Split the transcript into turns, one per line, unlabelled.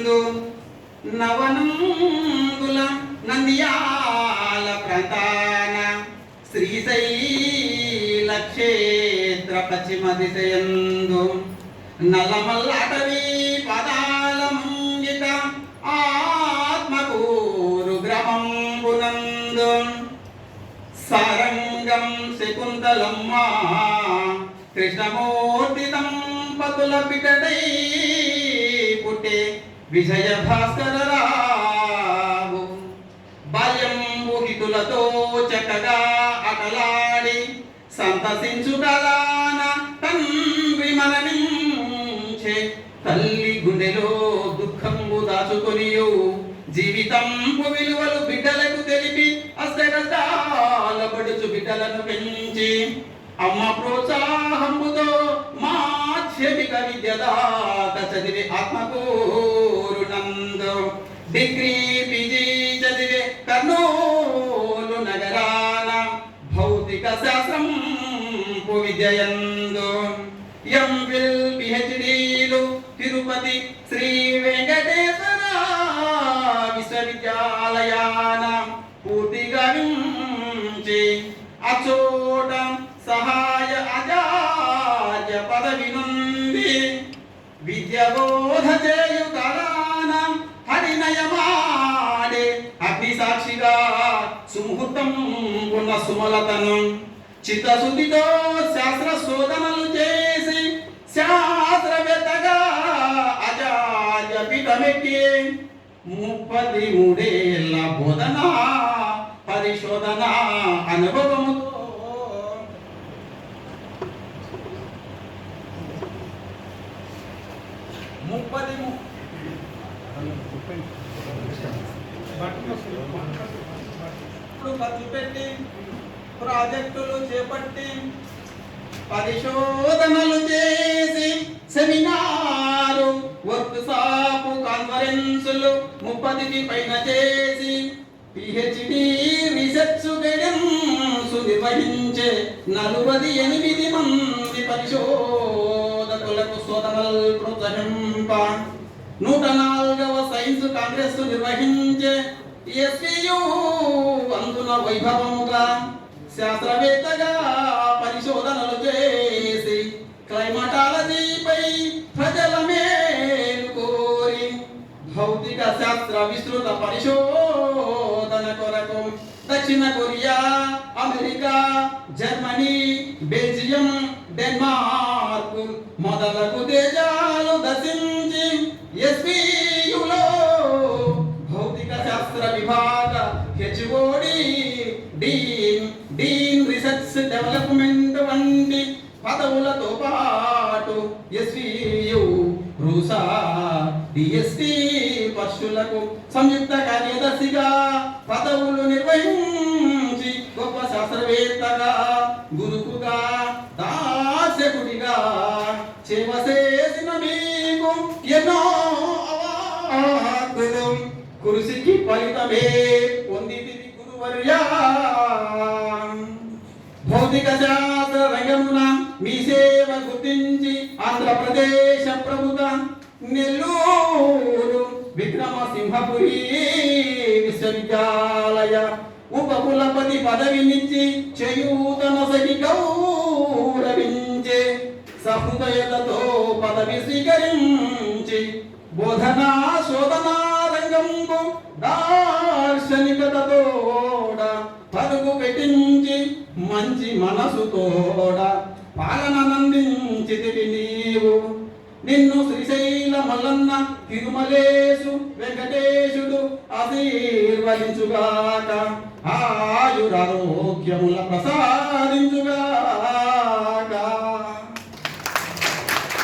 నందు నవనంగుల నంద్యాల ప్రాంతాన శ్రీశైల క్షేత్ర పశ్చిమ దిశయందు నల్లమల్ల అటవీ పదాల ముంగిట ఆత్మకూరు గ్రామంబునందు సారంగం శకుంతలమ్మ కృష్ణమూర్తి దంపతుల పిటడై పుట్టే విజయ భాస్కరరావు బాల్యం ఊహితులతో చక్కగా అటలాడి సంతసించుటలాన తండ్రి మరణించే తల్లి గుండెలో దుఃఖంబు దాచుకొనియు జీవితంపు విలువలు బిడ్డలకు తెలిపి అష్టకష్టాల పడుచు బిడ్డలను పెంచి అమ్మ ప్రోత్సాహంబుతో మాధ్యమిక విద్యదాత చదివి ఆత్మకూరు నందు డిగ్రీ పిజి చదివే కర్నూలు నగరాన భౌతిక శాస్త్రం విద్యయందు ఎంఫిల్ పిహెచ్డీలు తిరుపతి శ్రీ వెంకటేశ్వర విశ్వవిద్యాలయాన పూర్తిగా వించి అచోట సహాయ ఆచార్య పదవి నుండి విద్య బోధ చేయు కళాన హరినయమాడే అగ్ని సాక్షిగా సుముహూర్తం ఉన్న సుమలతను చిత్తశుద్ధితో శాస్త్ర శోధనలు చేసి శాస్త్రవేత్తగా ఆచార్య పీఠమెక్కి 33 ఏళ్ల బోధన పరిశోధన అనుభవముతో ఖర్చు పెట్టి ప్రాజెక్టులు చేపట్టి పరిశోధనలు చేసి సెమినారు వర్క్ షాపు కాన్ఫరెన్సులు 30కి పైన చేసి పిహెచ్డి రీసెర్చ్ గైడెన్స్ నిర్వహించే 48 మంది పరిశోధకులకు శోధనలు ప్రోత్సహింప 104వ సైన్స్ కాంగ్రెస్ నిర్వహించే ఎస్వియు అందున వైభవముగా శాస్త్రవేత్తగా పరిశోధనలు చేసి క్లైమాటాలజీపై ప్రజల మేలు కోరి భౌతిక శాస్త్ర విస్తృత పరిశోధన కొరకు దక్షిణ Korea, America, Germany, Belgium, Denmark మొదలగు దేశాలు దర్శించి ఎస్వియులో భౌతిక శాస్త్ర విభాగ హెచ్ఓడి డీన్ రీసెర్చ్ డెవలప్మెంట్ వంటి పదవులతో పాటు ఎస్వియు రూసా డిఎస్టి పశువులకు సంయుక్త కార్యదర్శిగా పదవులు నిర్వహించి గొప్ప శాస్త్రవేత్తగా గురుకుగా దార్శకుడిగా సేవ చేసిన మీకు ఎన్నో అవార్డులు కృషికి ఫలితమే పొందితివి గురువర్యా. భౌతిక శాస్త్ర రంగమున మీ సేవ గుర్తించి ఆంధ్రప్రదేశ్ ప్రభుత్వం నెల్లూరు విక్రమసింహపురి విశ్వవిద్యాలయ ఉపకులపతి పదవినిచ్చి చేయూతనొసగి గౌరవించే సహృదయతతో పదవి స్వీకరించి బోధనా శోధనా రంగంకు దార్శనికతతోడ పరుగు పెట్టించి మంచి మనసుతోడ పాలనందించితివి నీవు. నిన్ను శ్రీశైల మల్లన్న తిరుమలేశు వెంకటేశుడు ఆశీర్వదించుగాక, ఆయురారోగ్యముల ప్రసాదించుగాక.